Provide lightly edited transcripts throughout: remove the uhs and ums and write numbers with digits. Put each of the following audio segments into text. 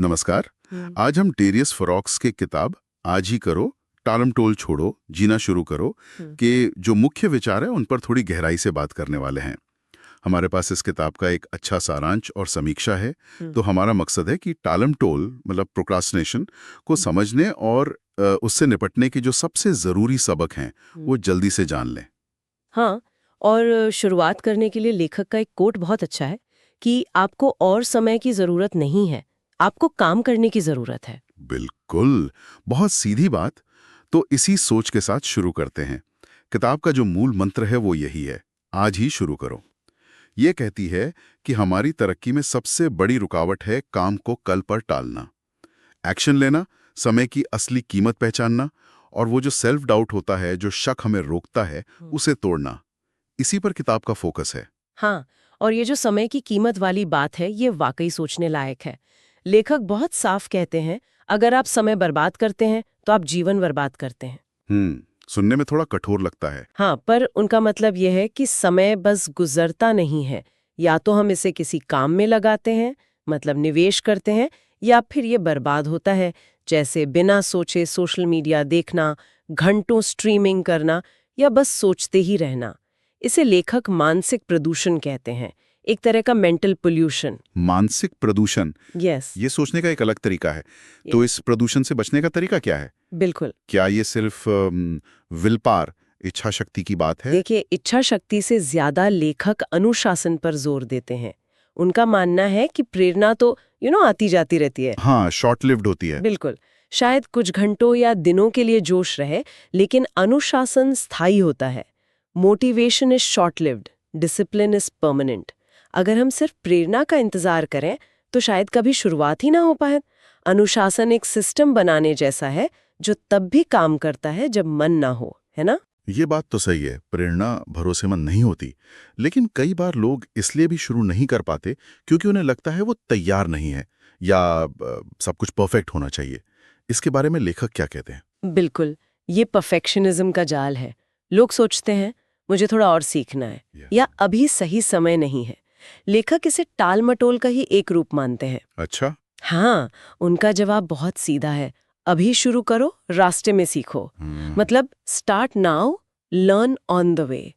नमस्कार। हम्म। आज हम डेरियस फरोक्स की किताब आज ही करो, टालम टोल छोड़ो, जीना शुरू करो हम्म। के जो मुख्य विचार है उन पर थोड़ी गहराई से बात करने वाले हैं। हमारे पास इस किताब का एक अच्छा सारांश और समीक्षा है। हम्म। तो हमारा मकसद है कि टालम टोल मतलब प्रोक्रास्टिनेशन को समझने और उससे निपटने के जो सबसे ज़रूरी सबक हैं वो जल्दी से जान लें। हाँ, और शुरुआत करने के लिए लेखक का एक कोट बहुत अच्छा है कि आपको और समय की जरूरत नहीं है, आपको काम करने की जरूरत है। बिल्कुल, बहुत सीधी बात। तो इसी सोच के साथ शुरू करते हैं। किताब का जो मूल मंत्र है वो यही है, आज ही शुरू करो। ये कहती है कि हमारी तरक्की में सबसे बड़ी रुकावट है काम को कल पर टालना। एक्शन लेना, समय की असली कीमत पहचानना और वो जो सेल्फ डाउट होता है, जो शक हमें रोकता है, उसे तोड़ना। इसी पर किताब का फोकस है। हाँ, और ये जो समय की कीमत वाली बात है, ये वाकई सोचने लायक है। लेखक बहुत साफ कहते हैं, अगर आप समय बर्बाद करते हैं तो आप जीवन बर्बाद करते हैं। सुनने में थोड़ा कठोर लगता है। हाँ, पर उनका मतलब यह है कि समय बस गुजरता नहीं है, या तो हम इसे किसी काम में लगाते हैं, मतलब निवेश करते हैं, या फिर ये बर्बाद होता है, जैसे बिना सोचे सोशल मीडिया देखना, घंटों स्ट्रीमिंग करना, या बस सोचते ही रहना। इसे लेखक मानसिक प्रदूषण कहते हैं, एक तरह का मेंटल पोल्यूशन। मानसिक प्रदूषण, यस। ये सोचने का एक अलग तरीका है। तो इस प्रदूषण से बचने का तरीका क्या है? बिल्कुल। क्या ये सिर्फ विल पावर, इच्छा शक्ति की बात है? देखिए, इच्छा शक्ति से ज्यादा लेखक अनुशासन पर जोर देते हैं। उनका मानना है कि प्रेरणा तो आती जाती रहती है। हाँ, शॉर्ट लिव्ड होती है। बिल्कुल। शायद कुछ घंटों या दिनों के लिए जोश रहे, लेकिन अनुशासन स्थायी होता है। Motivation is short lived, discipline is permanent. अगर हम सिर्फ प्रेरणा का इंतजार करें तो शायद कभी शुरुआत ही ना हो पाए। अनुशासन एक सिस्टम बनाने जैसा है, जो तब भी काम करता है जब मन ना हो, है ना? ये बात तो सही है, प्रेरणा भरोसेमंद नहीं होती। लेकिन कई बार लोग इसलिए भी शुरू नहीं कर पाते क्योंकि उन्हें लगता है वो तैयार नहीं है या सब कुछ परफेक्ट होना चाहिए। इसके बारे में लेखक क्या कहते हैं? बिल्कुल, ये परफेक्शनिज्म का जाल है। लोग सोचते हैं, मुझे थोड़ा और सीखना है, या अभी सही समय नहीं है। लेखक इसे टाल-मटोल का ही एक रूप मानते हैं। अच्छा। हाँ, उनका जवाब बहुत सीधा है, अभी शुरू करो, रास्ते में सीखो। मतलब start now, learn on the way.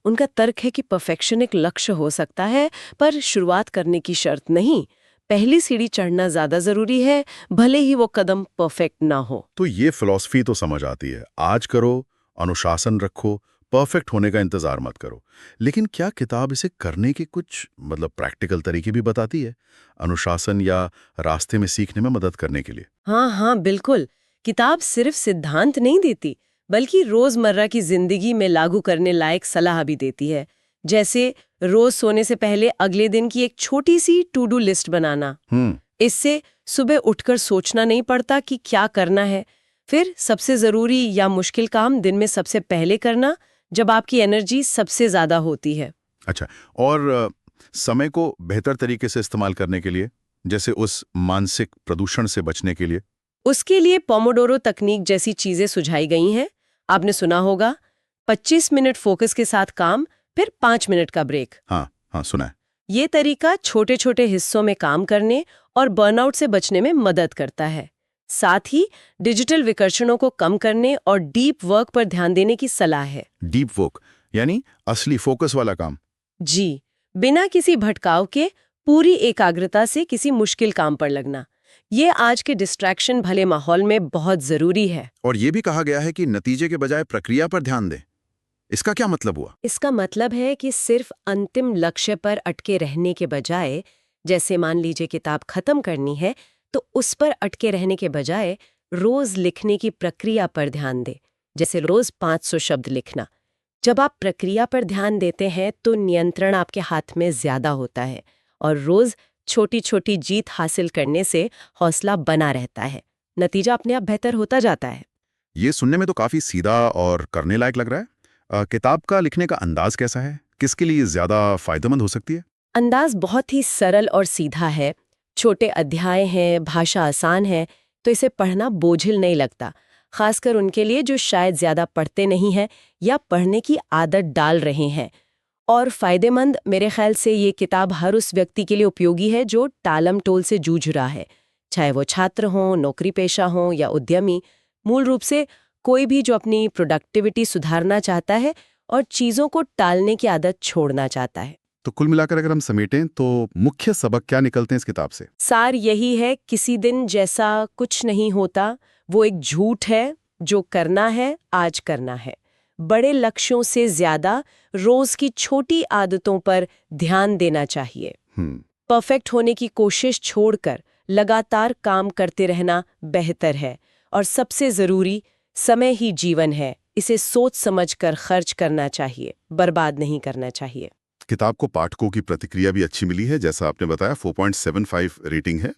उनका तर्क है कि परफेक्शन एक लक्ष्य हो सकता है, पर शुरुआत करने की शर्त नहीं। पहली सीढ़ी चढ़ना ज्यादा जरूरी है, भले ही वो कदम परफेक्ट ना हो। तो ये फिलॉसफी तो समझ आती है, आज करो, अनुशासन रखो, परफेक्ट होने का इंतजार मत करो। लेकिन क्या किताब इसे करने के कुछ मतलब प्रैक्टिकल तरीके भी बताती है, अनुशासन या रास्ते में सीखने में मदद करने के लिए? हाँ हाँ, बिल्कुल। किताब सिर्फ सिद्धांत नहीं देती, बल्कि रोजमर्रा की जिंदगी में लागू करने लायक सलाह भी देती है। जैसे रोज सोने से पहले अगले दिन की एक छोटी सी टू डू लिस्ट बनाना। इससे सुबह उठकर सोचना नहीं पड़ता कि क्या करना है। फिर सबसे जरूरी या मुश्किल काम दिन में सबसे पहले करना, जब आपकी एनर्जी सबसे ज्यादा होती है। अच्छा, और समय को बेहतर तरीके से इस्तेमाल करने के लिए, जैसे उस मानसिक प्रदूषण से बचने के लिए? उसके लिए पोमोडोरो तकनीक जैसी चीजें सुझाई गई हैं। आपने सुना होगा, 25 मिनट फोकस के साथ काम, फिर 5 मिनट का ब्रेक। हाँ हाँ, सुना है। ये तरीका छोटे छोटे हिस्सों में काम करने और बर्नआउट से बचने में मदद करता है। साथ ही डिजिटल विकर्षणों को कम करने और डीप वर्क पर ध्यान देने की सलाह है। डीप वर्क यानी असली फोकस वाला काम? जी, बिना किसी भटकाव के पूरी एकाग्रता से किसी मुश्किल काम पर लगना। ये आज के डिस्ट्रैक्शन भले माहौल में बहुत जरूरी है। और ये भी कहा गया है कि नतीजे के बजाय प्रक्रिया पर ध्यान दें। इसका क्या मतलब हुआ? इसका मतलब है कि सिर्फ अंतिम लक्ष्य पर अटके रहने के बजाय, जैसे मान लीजिए किताब खत्म करनी है, तो उस पर अटके रहने के बजाय रोज लिखने की प्रक्रिया पर ध्यान दे। जैसे रोज 500 शब्द लिखना। जब आप प्रक्रिया पर ध्यान देते हैं तो नियंत्रण आपके हाथ में ज्यादा होता है, और रोज छोटी छोटी जीत हासिल करने से हौसला बना रहता है। नतीजा अपने आप बेहतर होता जाता है। ये सुनने में तो काफी सीधा और करने लायक लग रहा है। किताब का लिखने का अंदाज कैसा है? किसके लिए ज्यादा फायदेमंद हो सकती है? अंदाज बहुत ही सरल और सीधा है। छोटे अध्याय हैं, भाषा आसान है, तो इसे पढ़ना बोझिल नहीं लगता। खासकर उनके लिए जो शायद ज्यादा पढ़ते नहीं हैं या पढ़ने की आदत डाल रहे हैं। और फायदेमंद, मेरे ख्याल से ये किताब हर उस व्यक्ति के लिए उपयोगी है जो टालम टोल से जूझ रहा है। चाहे वो छात्र हों, नौकरी पेशा हों या उद्यमी, मूल रूप से कोई भी जो अपनी प्रोडक्टिविटी सुधारना चाहता है और चीज़ों को टालने की आदत छोड़ना चाहता है। तो कुल मिलाकर अगर हम समेटें तो मुख्य सबक क्या निकलते हैं इस किताब से? सार यही है, किसी दिन जैसा कुछ नहीं होता, वो एक झूठ है। जो करना है आज करना है। बड़े लक्ष्यों से ज्यादा रोज की छोटी आदतों पर ध्यान देना चाहिए। परफेक्ट होने की कोशिश छोड़कर लगातार काम करते रहना बेहतर है। और सबसे जरूरी, समय ही जीवन है, इसे सोच समझकर खर्च करना चाहिए, बर्बाद नहीं करना चाहिए। किताब को पाठकों की प्रतिक्रिया भी अच्छी मिली है, जैसा आपने बताया 4.75 रेटिंग है,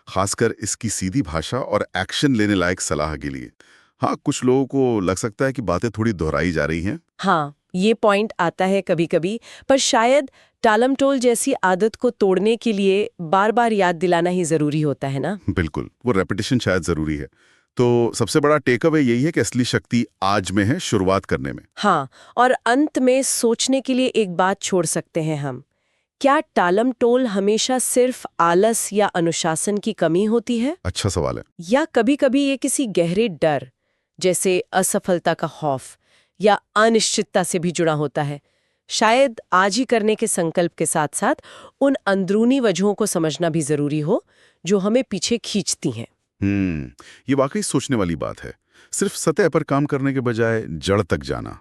खासकर इसकी सीधी भाषा और एक्शन लेने लायक सलाह के लिए। हाँ, कुछ लोगों को लग सकता है कि बातें थोड़ी दोहराई जा रही हैं। हाँ, ये पॉइंट आता है कभी-कभी, पर शायद टालमटोल जैसी आदत को तोड़ने के लिए बार-बार याद दिलाना ही जरूरी होता है ना? बिल्कुल, वो रेपिटेशन शायद जरूरी है। तो सबसे बड़ा टेक अवे यही है कि असली शक्ति आज में है, शुरुआत करने में। हाँ, और अंत में सोचने के लिए एक बात छोड़ सकते हैं हम। क्या टालमटोल हमेशा सिर्फ आलस या अनुशासन की कमी होती है? अच्छा सवाल है। या कभी-कभी ये किसी गहरे डर, जैसे असफलता का खौफ या अनिश्चितता से भी जुड़ा होता है? शायद आज ही करने के संकल्प के साथ-साथ उन अंदरूनी वजहों को समझना भी जरूरी हो, जो हमें पीछे खींचती हैं। ये वाकई सोचने वाली बात है। सिर्फ सतह पर काम करने के बजाय जड़ तक जाना।